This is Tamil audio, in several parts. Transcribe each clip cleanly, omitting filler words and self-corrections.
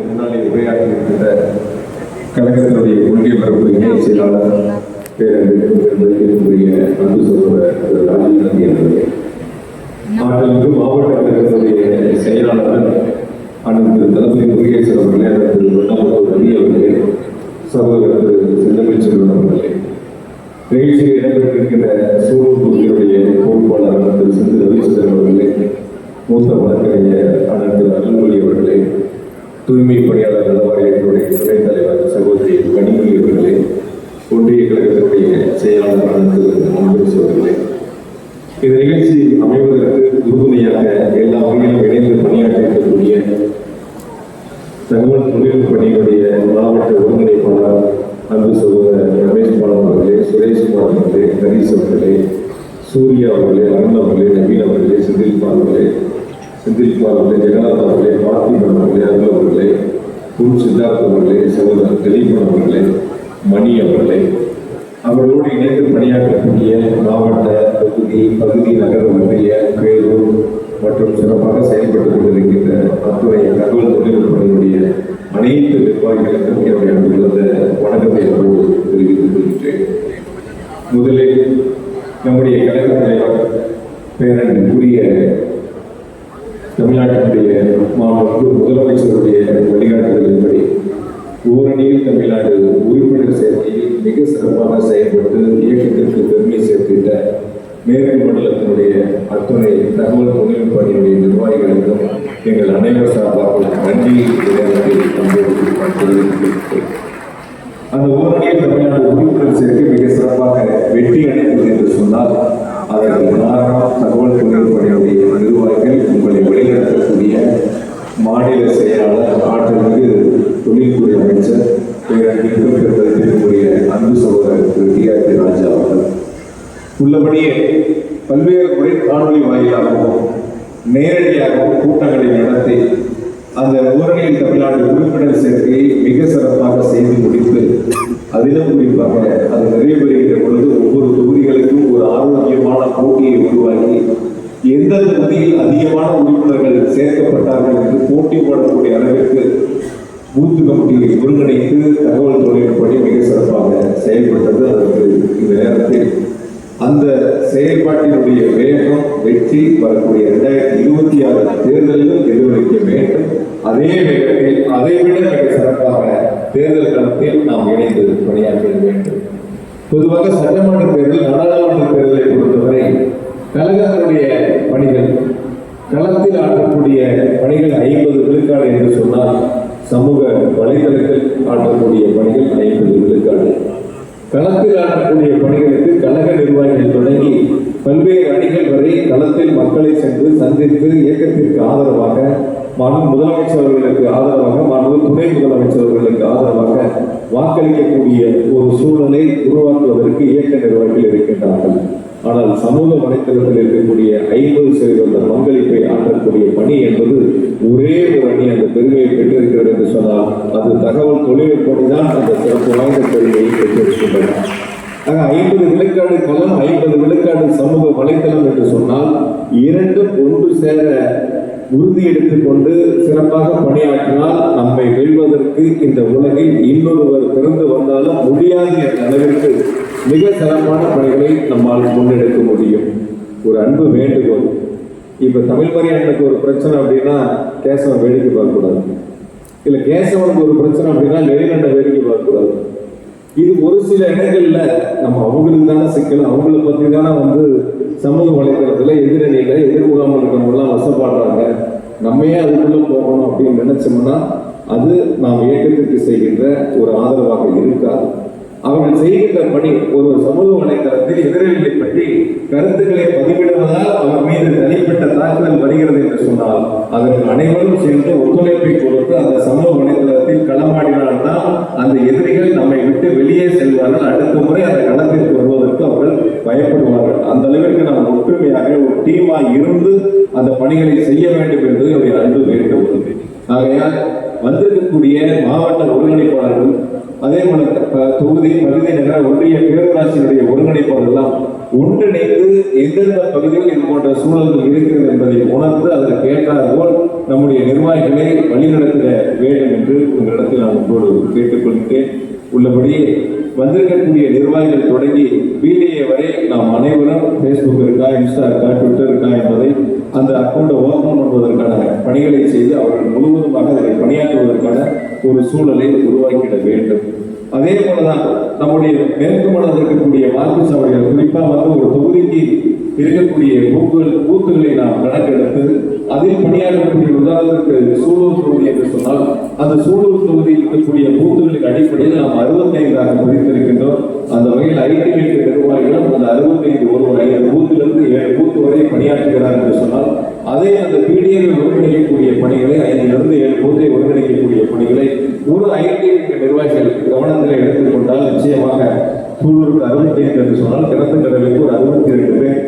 முன்னாடி உரையாற்றியிருக்கிற கழகத்தினுடைய ஒன்றிய பரப்பு இணை செயலாளர் பேரவைக்குரிய அன்பு சகோதரர் ராஜீவ் காந்தி அவர்களே, மாநிலங்களுக்கு மாவட்ட கழகத்தினுடைய செயலாளர் அண்ணன் திரு தளபதி முருகேசன் அவர்களே, திரு ஒன்னாமது ரவி அவர்களே, சகோதரர் திரு செந்தமிழ் செல்வன் அவர்களே, நிகழ்ச்சியில் இடம்பெற்றிருக்கின்ற சூழல் தொகுதியுடைய பொறுப்பாளர் திரு செந்தில் ரவிச்சந்திரன் அவர்களே, மூத்த வழக்கறிஞர் அண்ணன் திரு அருள்மொழி அவர்களே, தூய்மை பணியாளர் நல வாரியத்தினுடைய துணைத் தலைவர் சகோதரி கனிமொழி அவர்களே, ஒன்றிய கழகத்தினுடைய செயலாளர் அண்ணன் அன்பரசு அவர்களே, இந்த நிகழ்ச்சி அமைவதற்கு உறுதுணையாக எல்லா வகையிலும் இணைந்து பணியாற்றிருக்கக்கூடிய தகவல் தொழில்நுட்ப பணியுடைய மாவட்ட ஒருங்கிணைப்பாளர் அன்பு சகோதரர் ரமேஷ் பாலம் அவர்களே, சுரேஷ்குமார் அவர்களே, ஹரீஷ் அவர்களே, சூர்யா அவர்களே, அருண் அவர்களே, நவீன் அவர்களே, செந்தில்குமார் அவர்களே, ஜெகநாத் அவர்களே, பார்த்திபன் அவர்களே, அருள் அவர்களே, குரு சித்தார்த் அவர்களே, சகோதரர் திலீபன் அவர்களே, மணி அவர்களே, அவர்களோடு இணைந்து பணியாற்றக்கூடிய மாவட்ட தொகுதி பகுதி நகர ஒன்றிய பேரூர் மற்றும் சிறப்பாக செயல்பட்டுக் கொண்டிருக்கின்ற அத்துறை தகவல் தொழில்நுட்பங்களுடைய அனைத்து நிர்வாகிகளுக்கும் என்னுடைய அன்புள்ள வணக்கத்தை தெரிவித்துக் கொள்கின்றேன். முதலில் நம்முடைய கழக தலைவர் பேரன்புக்குரிய தமிழ்நாட்டினுடைய மாநில முதலமைச்சருடைய வழிகாட்டுதலின்படி ஓரணியில் தமிழ்நாடு உறுப்பினர் சேர்க்கையில் மிக சிறப்பாக செயல்பட்டு இயக்கத்திற்கு பெருமை சேர்த்திட்ட மேற்கு மண்டலத்தினுடைய அத்துணை தகவல் தொழில்நுட்ப பணியுடைய நிர்வாகிகளுக்கும் எங்கள் அனைவர் சார்பாக நன்றி அந்த ஓரணியில் தமிழ்நாடு உறுப்பினர் சேர்க்கை மிக சிறப்பாக வெற்றி அடைந்தது என்று சொன்னால் அதற்கு காரணம் தகவல் தொழில்நுட்ப பணியுடைய நிர்வாகிகள் உங்களை வழிநடத்தக்கூடிய மாநில செயலாளர் ஆற்றலுக்கு தொழில்துறை அமைச்சர் பேரவைக்குரிய அன்பு சகோதரர் திரு டி.ஆர்.பி. ராஜா அவர்கள் உள்ளபடியே பல்வேறு முறை காணொலி வாயிலாகவும் நேரடியாகவும் கூட்டங்களை நடத்தி அந்த ஊரணியில் தமிழ்நாடு உறுப்பினர் சேர்க்கையை மிக சிறப்பாக செய்து முடித்து அதிலும் குறிப்பாக அது நிறைவேறுகிற பொழுது ஒவ்வொரு தொகுதிகளுக்கும் ஒரு ஆரோக்கியமான போட்டியை உருவாக்கி எந்த தொகுதியில் அதிகமான உறுப்பினர்கள் சேர்க்கப்பட்டார்கள் என்று போட்டி போடக்கூடிய அளவிற்கு பூத்து கமிட்டியை ஒருங்கிணைத்து தகவல் தொழில்நுட்படி மிக சிறப்பாக செயல்பட்டது. அதற்கு இந்த நேரத்தில் அந்த செயல்பாட்டினுடைய வேகம் வெற்றி வரக்கூடிய 2026 தேர்தலிலும் எதிரொலிக்க வேண்டும். அதே வேகத்தில் அதைவிட மிக சிறப்பாக தேர்தல் களத்தில் நாம் இணைந்து பணியாற்ற வேண்டும். பொதுவாக சட்டமன்ற தேர்தல் நாடாளுமன்ற தேர்தலை பொறுத்தவரை கழகத்தினுடைய பணிகள் களத்தில் ஆற்றக்கூடிய பணிகள் 50 விழுக்காடு என்று சொன்னால் சமூக வலைதளத்தில் ஆற்றக்கூடிய பணிகள் 50 விழுக்காடு. களத்தில் ஆற்றக்கூடிய பணிகளுக்கு கழக நிர்வாகிகள் தொடங்கி பல்வேறு அணிகள் வரை களத்தில் மக்களை சென்று சந்தித்து இயக்கத்திற்கு ஆதரவாக மாண்பு முதலமைச்சர் அவர்களுக்கு ஆதரவாக மாண்பு துணை முதலமைச்சர் அவர்களுக்கு ஆதரவாக வாக்களிக்கக்கூடிய ஒரு சூழலை உருவாக்குவதற்கு இயக்க நிர்வாகிகள் இருக்கின்றார்கள். ஆனால் சமூக வலைத்தளத்தில் இருக்கக்கூடிய 50% பங்களிப்பை ஆற்றக்கூடிய பணி என்பது ஒரே ஒரு அணி அந்த பெருமையை பெற்றிருக்கிறது என்று சொன்னால் அது தகவல் தொழில்நுட்பதான் அந்த சிறப்பு வாய்ந்த பெருமையை பெற்றிருக்கின்றன. ஆக 50 விழுக்காடு களம் 50 விழுக்காடு சமூக வலைத்தளம் என்று சொன்னால் இரண்டும் ஒன்று சேர உறுதி எடுத்துக்கொண்டு சிறப்பாக பணியாற்றினால் நம்மை வெல்வதற்கு இந்த உலகில் இன்னொருவர் பிறந்து வந்தாலும் முடியாது என்ற அளவிற்கு மிக சிறப்பான பணிகளை நம்மால் முன்னெடுக்க முடியும். ஒரு அன்பு வேண்டுகோள், இப்ப தமிழ்மறை அண்ணனுக்கு ஒரு பிரச்சனை அப்படின்னா கேசவன் வேடிக்கை பார்க்கக்கூடாது, இல்ல கேசவனுக்கு ஒரு பிரச்சனை அப்படின்னா லெனின் வேடிக்கை பார்க்கக்கூடாது. இது ஒரு சில இடங்கள்ல நம்ம அவங்களுக்கு தானே சிக்கல், அவங்கள பத்தி தானே சமூக வலைதளத்துல எதிரணியில எதிர்முகாமல் இருக்கிறவங்கலாம் வசப்பாடுறாங்க, நம்மையே அதுக்குள்ள போகணும் அப்படின்னு நினைச்சோம்னா அது நாம் இயக்கத்திற்கு செய்கின்ற ஒரு ஆதரவாக இருக்காது. அவர்கள் செய்கின்ற பணி ஒரு சமூக வலைதளத்தில் எதிரணிகளை பற்றி கருத்துக்களை பதிவிடுவதால் அவர் மீது தனிப்பட்ட தாக்குதல் வருகிறது என்று சொன்னால் அதற்கு அனைவரும் சேர்ந்து ஒத்துழைப்பை கொடுத்து அந்த சமூக வலைதளத்தில் களமாடினால்தான் அந்த எதிரிகள் நம்மை விட்டு வெளியே செல்வார்கள். அடுத்த முறை அந்த களத்திற்கு வருவதற்கு அவர்கள் பயப்படுவார்கள். அந்த அளவிற்கு நாம் ஒற்றுமையாக ஒரு டீமா இருந்து அந்த பணிகளை செய்ய வேண்டும் என்பது என்னுடைய அன்பு வேண்டுகோள். ஆகையால் வந்திருக்கக்கூடிய மாவட்ட ஒருங்கிணைப்பாளர்கள் அதே போல தொகுதி பகுதி நகர ஒன்றிய பேரூராட்சியினுடைய ஒருங்கிணைப்பாளர்கள் ஒன்றிணைந்து எந்தெந்த பகுதியில் இது போன்ற சூழல்கள் இருக்கிறது என்பதை உணர்ந்து அதற்கு ஏற்றாற்போல் நம்முடைய நிர்வாகிகளை வழிநடத்திட வேண்டும் என்று உங்களிடத்தில் நான் உங்களோடு கேட்டுக்கொள்கிறேன். உள்ளபடி வந்திருக்கக்கூடிய நிர்வாகிகள் தொடங்கி பிடிஏ வரை நாம் அனைவரும் ஃபேஸ்புக் இருக்கா, இன்ஸ்டா இருக்கா, ட்விட்டர் இருக்கா என்பதை அந்த அக்கௌண்ட்டை ஓப்பன் பண்ணுவதற்கான பணிகளை செய்து அவர்கள் முழுவதுமாக அதை பணியாற்றுவதற்கான ஒரு சூழலை உருவாக்கிட வேண்டும். அதே போலதான் நம்முடைய மேற்கு மண்டலத்தில் இருக்கக்கூடிய வாக்குச்சாவடிகள் குறிப்பாக ஒரு தொகுதிக்கு இருக்கக்கூடிய பூத்துகளை நாம் கணக்கெடுத்து அதில் பணியாற்றக்கூடிய உதாரணத்திற்கு சூலூர் தொகுதி என்று சொன்னால் அந்த சூலூர் தொகுதியில் இருக்கக்கூடிய பூத்துகளின் அடிப்படையில் நாம் 65 பிரித்திருக்கின்றோம். அந்த வகையில் ஐடி நிர்வாகிகளும் அந்த 65 ஒரு 5 பூத்திலிருந்து 7 பூத்து வரை பணியாற்றுகிறார் என்று சொன்னால் அதே அந்த பிடிஏவை ஒருங்கிணைக்கக்கூடிய பணிகளை 5 7 பூத்தை ஒருங்கிணைக்கக்கூடிய பணிகளை ஒரு ஐடி நிர்வாகிகள் கவனத்தில் எடுத்துக்கொண்டால் நிச்சயமாக சூலூருக்கு 65 என்று சொன்னால் கிணத்துக்கடலுக்கு ஒரு 62 பேர்,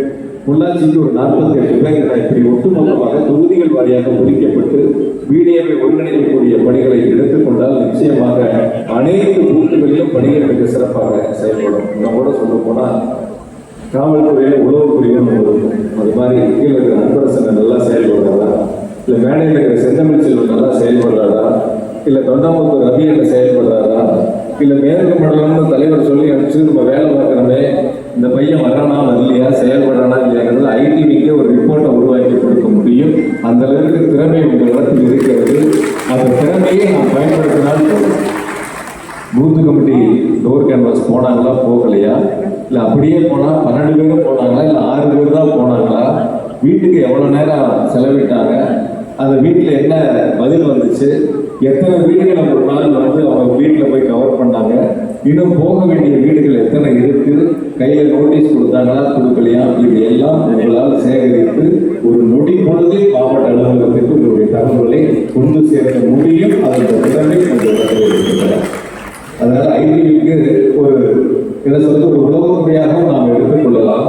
உள்ளாட்சிக்கு ஒரு 48 பேர் என இப்படி ஒட்டுமொத்தமாக தொகுதிகள் வாரியாக ஒதுக்கப்பட்டு பிடிஏவை ஒருங்கிணைக்கக்கூடிய பணிகளை எடுத்துக்கொண்டால் நிச்சயமாக அனைத்து பூத்துகளிலும் பணிகள் மிக சிறப்பாக செயல்படும். நம்மோட சொல்ல போனால் காவல்துறையில் உளவுத்துறையும் அது மாதிரி கீழே இருக்கிற அன்பரசன் நல்லா செயல்படுறாரா, இல்லை மேடையில் இருக்கிற செந்தமிழ் செல்வன் நல்லா செயல்படுறாரா, இல்லை தொண்டாமுத்தூர் ரவி என்ன செயல்படுறாரா, இல்லை மேற்கு மண்டலம்னு தலைவர் சொல்லி அனுப்பிச்சு நம்ம வேலை பார்க்குறோமே இந்த பையன் வரானா வரலையா செயல்படுறானா இல்லையாங்கிறது ஐடிவிக்கு ஒரு ரிப்போர்ட்டை உருவாக்கி கொடுக்க முடியும். அந்த அளவுக்கு திறமை உங்கள் இடத்தில் இருக்கிறது. அந்த திறமையை நாம் பயன்படுத்தினால் பூத்து கமிட்டி டோர் கேன்வாஸ் போனாங்களா போகலையா, இல்லை அப்படியே போனால் 12 பேரும் போனாங்களா, இல்லை 6 பேர் தான் போனாங்களா, வீட்டுக்கு எவ்வளோ நேரம் செலவிட்டாங்க, அந்த வீட்டில் என்ன பதில் வந்துச்சு, எத்தனை வீடுகளை ஒரு நாள் அவங்க வீட்டில் போய் கவர் பண்ணாங்க, இன்னும் போக வேண்டிய வீடுகள் எத்தனை இருக்கு, கையில் நோட்டீஸ் கொடுத்தாங்களா கொடுக்கலையா, இது எல்லாம் உங்களால் சேகரித்து ஒரு நொடி பொழுதில் மாவட்ட அலுவலகத்திற்கு உங்களுடைய தகவல்களை கொண்டு சேர்க்க முடியும். அதோட திறமை இருக்கிறது. அதனால ஐடிவிக்கு ஒரு என்ன சொல்றது ஒரு உளவுத்துறையாகவும் நாம் எடுத்துக்கொள்ளலாம்.